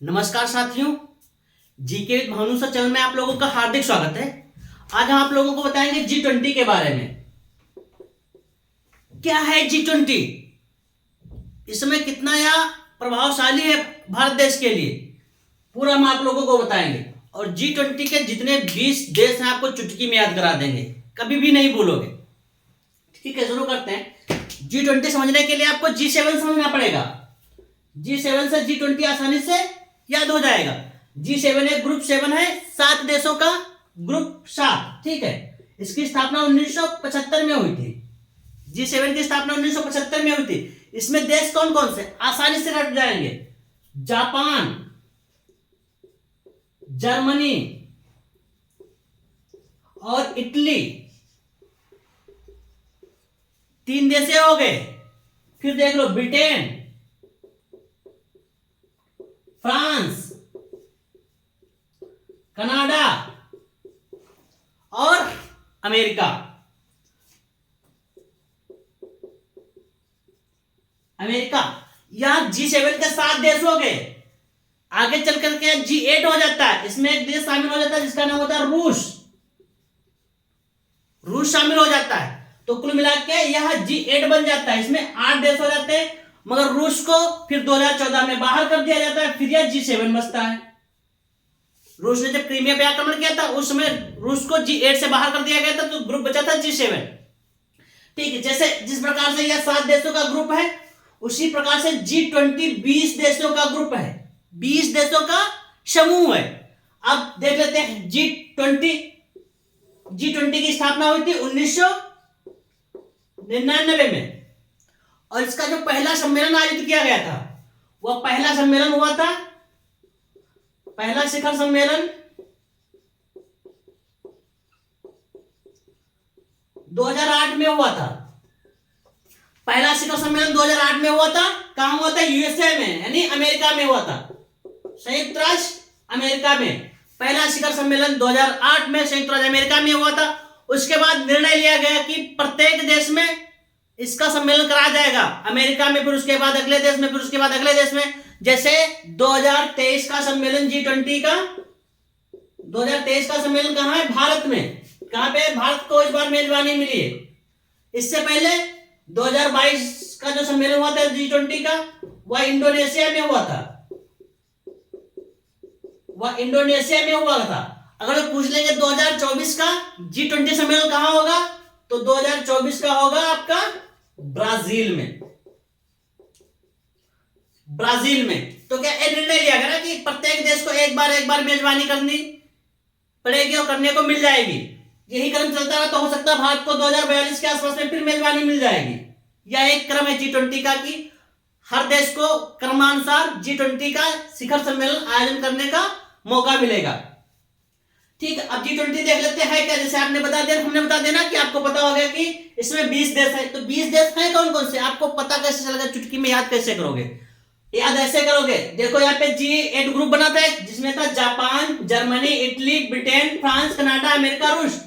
नमस्कार साथियों, GK with Bhanu sir channel में आप लोगों का हार्दिक स्वागत है। आज हम आप लोगों को बताएंगे G20 के बारे में। क्या है G20? इसमें कितना यह प्रभावशाली है भारत देश के लिए, पूरा हम आप लोगों को बताएंगे। और G20 के जितने 20 देश हैं आपको चुटकी में याद करा देंगे, कभी भी नहीं भूलोगे। ठीक है, शुरू करते हैं। G20 समझने के लिए आपको G7 समझना पड़ेगा। G7 से G20 आसानी से याद हो जाएगा। G7 एक ग्रुप 7 है, 7 देशों का ग्रुप 7। ठीक है, इसकी स्थापना 1975 में हुई थी। G7 की स्थापना 1975 में हुई थी। इसमें देश कौन कौन से आसानी से रट जाएंगे? जापान, जर्मनी और इटली, 3 देश हो गए। फिर देख लो, ब्रिटेन, फ्रांस, कनाडा और अमेरिका। यह G7 के 7 देश हो गए। आगे चल करके G8 हो जाता है। इसमें एक देश शामिल हो जाता है जिसका नाम होता है रूस शामिल हो जाता है। तो कुल मिला के यह G8 बन जाता है। इसमें 8 देश हो जाते हैं, मगर रूस को फिर 2014 में बाहर कर दिया जाता है। फिर यह G7 बचता है। रूस ने जब क्रीमिया पे आक्रमण किया था उस समय रूस को G8 से बाहर कर दिया गया था, तो ग्रुप बचा था G7। ठीक है, जैसे जिस प्रकार से यह 7 देशों का ग्रुप है, उसी प्रकार से G20 20 देशों का ग्रुप है, 20 देशों का समूह है। अब देख लेते हैं G20 की स्थापना हुई थी 1999 में, और इसका जो पहला सम्मेलन आयोजित किया गया था, वह पहला सम्मेलन हुआ था, पहला शिखर सम्मेलन 2008 में हुआ था। पहला शिखर सम्मेलन 2008 में हुआ था। कहां हुआ था? यूएसए में, यानी अमेरिका में हुआ था, संयुक्त राष्ट्र अमेरिका में। पहला शिखर सम्मेलन 2008 में संयुक्त राज्य अमेरिका में हुआ था। उसके बाद निर्णय लिया गया कि प्रत्येक देश में इसका सम्मेलन कराया जाएगा। अमेरिका में, फिर उसके बाद अगले देश में, फिर उसके बाद अगले देश में। जैसे 2023 का सम्मेलन G20 का, 2023 का सम्मेलन कहां है? भारत में। कहां पे? भारत को इस बार मेजबानी मिली है। इससे पहले 2022 का जो सम्मेलन हुआ था G20 का, वह इंडोनेशिया में हुआ था। अगर वो पूछ लेंगे 2024 का G20 सम्मेलन कहां होगा, तो 2024 का होगा आपका ब्राजील में। तो क्या ये निर्णय लिया गया ना कि प्रत्येक देश को एक बार मेजबानी करनी पड़ेगी और करने को मिल जाएगी। यही क्रम चलता रहा तो हो सकता है भारत को 2042 के आसपास में फिर मेजबानी मिल जाएगी। यह एक क्रम है G20 का कि हर देश को क्रमानुसार G20 का शिखर सम्मेलन आयोजन करने का मौका मिलेगा। ठीक है, अब G20 देख लेते हैं क्या। जैसे हमने बता देना कि आपको पता हो गया कि इसमें 20 देश है। तो 20 देश हैं कौन कौन से, आपको पता कैसे चलेगा? चुटकी में याद कैसे करोगे? याद ऐसे करोगे, देखो यहाँ पे G8 ग्रुप बना था, जिसमें था Japan, Germany, Italy, Britain, France, Canada, America, रूस।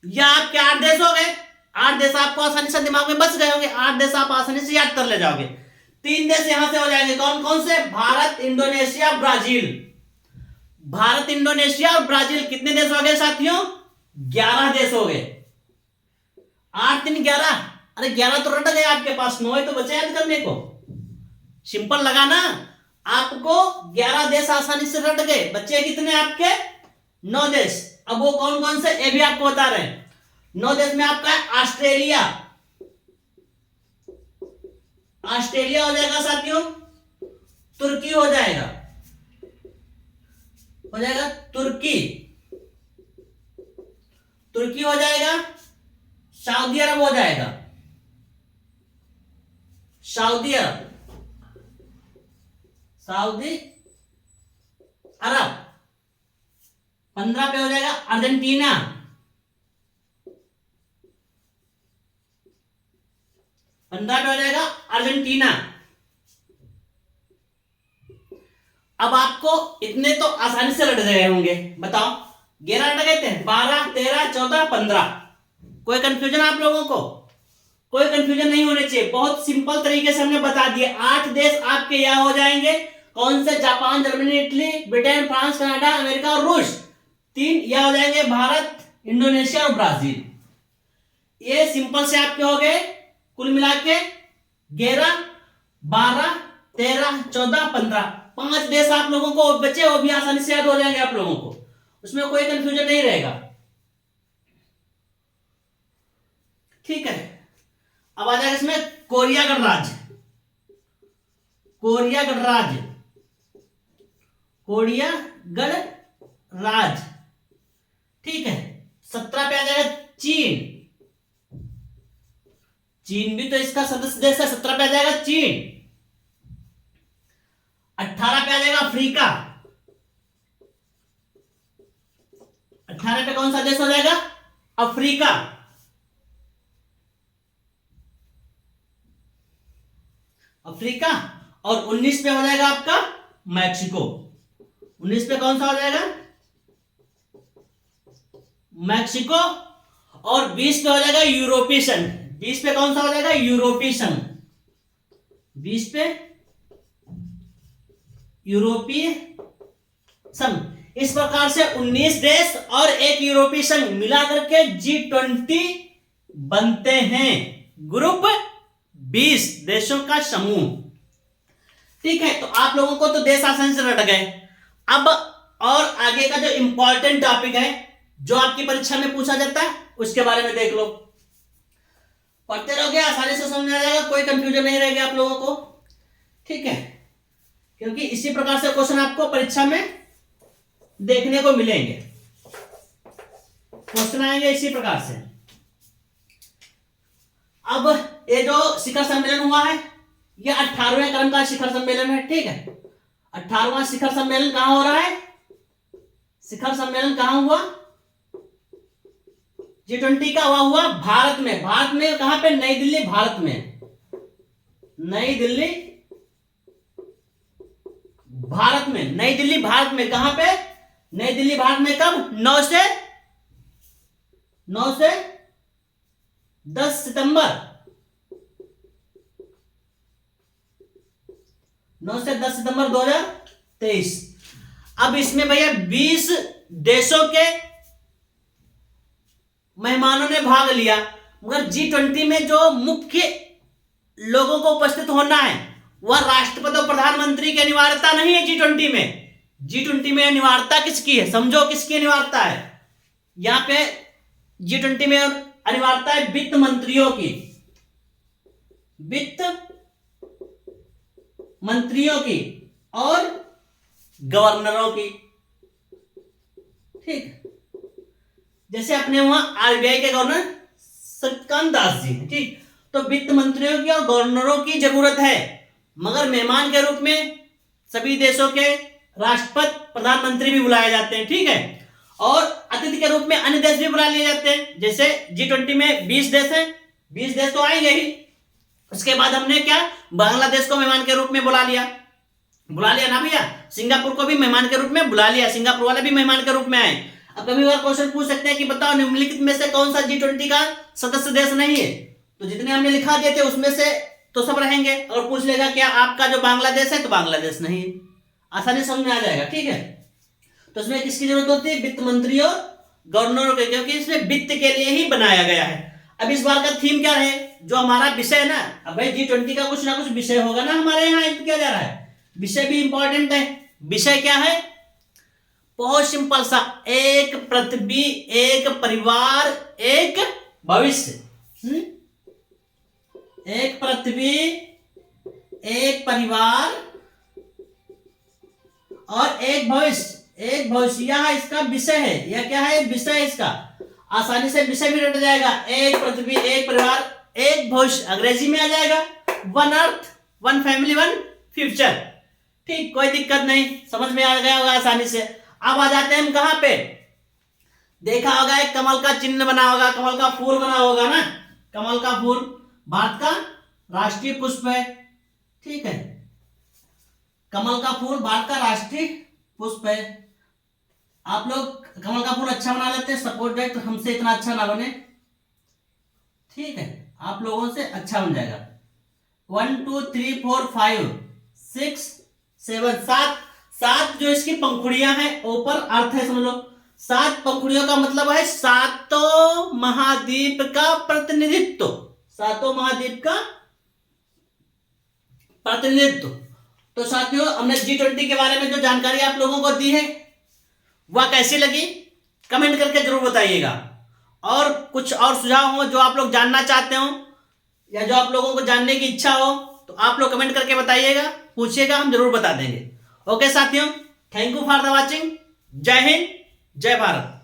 या आपके 8 देश हो गए। 8 देश आपको आसानी से दिमाग में बच गए होंगे। 8 देश आप आसानी से याद कर ले जाओगे। 3 देश यहां से हो जाएंगे। कौन कौन से? Bharat, Indonesia, Brazil. Bharat, Indonesia और ब्राजील। कितने देश हो गए साथियों? 11 देश हो गए। 8 3 11। अरे 11 तो रट गए आपके पास, 9 तो बचे याद करने को। सिंपल लगा ना आपको? 11 देश आसानी से रट गए। बच्चे कितने आपके? 9 देश। अब वो कौन कौन से, ये भी आपको बता रहे हैं। 9 देश में आपका है ऑस्ट्रेलिया हो जाएगा साथियों। तुर्की हो जाएगा तुर्की हो जाएगा। सऊदी अरब हो जाएगा। सऊदी अरब 15 पे हो जाएगा। अर्जेंटीना 15 पे हो जाएगा। अब आपको इतने तो आसानी से रट गए होंगे। बताओ, 11 रट गए थे, 12 13 14 15। कोई कंफ्यूजन आप लोगों को? कोई कंफ्यूजन नहीं होने चाहिए। बहुत सिंपल तरीके से हमने बता दिया। 8 देश आपके यहां हो जाएंगे कौन से? Japan, Germany, Italy, Britain, France, Canada, America और रूस। 3 यह हो जाएंगे भारत, इंडोनेशिया और ब्राजील। ये सिंपल से आपके हो गए कुल मिला के 11, 12, 13, 14, 15, 5 देश आप लोगों को बचे, वो भी आसानी से याद हो जाएंगे आप लोगों को, उसमें कोई कंफ्यूजन नहीं रहेगा। ठीक है, अब आ जाएगा इसमें कोरिया गणराज्य। कोरिया गणराज्य, कोरिया गणराज्य। ठीक है, 17 पे आ जाएगा चीन। चीन भी तो इसका सदस्य देश है। 17 पे आ जाएगा चीन। 18 पे आ जाएगा अफ्रीका। 18 पे कौन सा देश हो जाएगा? अफ्रीका। अफ्रीका। और 19 पे हो जाएगा आपका मैक्सिको। 19 पे कौन सा हो जाएगा? मैक्सिको। और 20 पे हो जाएगा यूरोपीय संघ। 20 पे कौन सा हो जाएगा? यूरोपीय संघ। 20 पे यूरोपीय संघ। इस प्रकार से 19 देश और एक यूरोपीय संघ मिला करके G20 बनते हैं। ग्रुप 20 देशों का समूह। ठीक है, तो आप लोगों को तो देश आसानी से रट गए। अब और आगे का जो इंपॉर्टेंट टॉपिक है, जो आपकी परीक्षा में पूछा जाता है, उसके बारे में देख लो। पढ़ते रहोगे, आसानी से समझ आ जाएगा, कोई कंफ्यूजन नहीं रहेगा आप लोगों को। ठीक है, क्योंकि इसी प्रकार से क्वेश्चन आपको परीक्षा में देखने को मिलेंगे। क्वेश्चन आएंगे इसी प्रकार से। अब ये जो शिखर सम्मेलन हुआ है, ये 18वें क्रम का शिखर सम्मेलन है। ठीक है, 18वां शिखर सम्मेलन कहां हो रहा है? शिखर सम्मेलन कहां हुआ? G20 का हुआ भारत में। भारत में कहां पे? नई दिल्ली, भारत में। नई दिल्ली, भारत में। नई दिल्ली, भारत में। कहां पे? नई दिल्ली, भारत में। कब? 9 से 10 सितंबर। 9 से 10 सितंबर 2023। अब इसमें भैया 20 देशों के मेहमानों ने भाग लिया, मगर G20 में जो मुख्य लोगों को उपस्थित होना है, वह राष्ट्रपति और प्रधानमंत्री की अनिवार्यता नहीं है। G20 में अनिवार्यता किसकी है? समझो किसकी अनिवार्यता है। यहां पे G20 में अनिवार्यता है वित्त मंत्रियों की। वित्त मंत्रियों की और गवर्नरों की। ठीक, जैसे अपने वहां आरबीआई के गवर्नर शक्तिकांत दास जी। ठीक, तो वित्त मंत्रियों की और गवर्नरों की जरूरत है, मगर मेहमान के रूप में सभी देशों के राष्ट्रपति, प्रधानमंत्री भी बुलाए जाते हैं। ठीक है, और अतिथि के रूप में अन्य देश भी बुला लिए जाते हैं। जैसे G20 में 20 देश हैं, 20 देश तो आएंगे ही। उसके बाद हमने क्या? बांग्लादेश को मेहमान के रूप में बुला लिया ना भैया। सिंगापुर को भी मेहमान के रूप में बुला लिया, सिंगापुर वाले भी मेहमान के रूप में आए। अब कभी बार क्वेश्चन पूछ सकते हैं कि बताओ निम्नलिखित में से कौन सा G20 का सदस्य देश नहीं है? तो जितने हमने लिखा दिए थे उसमें से तो सब रहेंगे। और पूछ लेगा क्या आपका जो बांग्लादेश है, तो बांग्लादेश नहीं है। आसानी समझ में आ जाएगा। ठीक है, तो इसमें किसकी जरूरत होती है? वित्त मंत्री और गवर्नरों के, क्योंकि इसमें वित्त के लिए ही बनाया गया है। अब इस बार का थीम क्या रहे? जो हमारा विषय है ना, अब भाई G20 का कुछ ना कुछ विषय होगा ना हमारे यहाँ किया जा रहा है। विषय भी इंपॉर्टेंट है। विषय क्या है? बहुत सिंपल सा, एक पृथ्वी, एक परिवार, एक भविष्य। एक पृथ्वी, एक परिवार और एक भविष्य। एक भविष्य, यह इसका विषय है। यह क्या है? विषय है इसका। आसानी से विषय भी रट जाएगा। एक पृथ्वी, एक परिवार, एक भविष्य। अंग्रेजी में आ जाएगा one earth, one family, one future. ठीक, कोई दिक्कत नहीं, समझ में आ गया होगा आसानी से। अब आ जाते हैं हम कहां पे? देखा होगा एक कमल का चिन्ह बना होगा, कमल का फूल बना होगा ना। कमल का फूल भारत का राष्ट्रीय पुष्प है। ठीक है, कमल का फूल भारत का राष्ट्रीय पुष्प है। आप लोग कमल का फूल अच्छा बना लेते हैं, सपोर्ट है, तो हमसे इतना अच्छा ना बने। ठीक है, आप लोगों से अच्छा बन जाएगा। 1 2 3 4 5 6 7 सात, सात जो इसकी पंखुड़ियां हैं ऊपर अर्थ है, समझ लो। 7 पंखुड़ियों का मतलब है सातों महाद्वीप का प्रतिनिधित्व, सातों महाद्वीप का प्रतिनिधित्व। तो साथियों, हमने G20 के बारे में जो जानकारी आप लोगों को दी है वह कैसी लगी कमेंट करके जरूर बताइएगा। और कुछ और सुझाव हो जो आप लोग जानना चाहते हो या जो आप लोगों को जानने की इच्छा हो तो आप लोग कमेंट करके बताइएगा, पूछिएगा, हम जरूर बता देंगे। ओके साथियों, thank you for the watching. जय हिंद, जय भारत।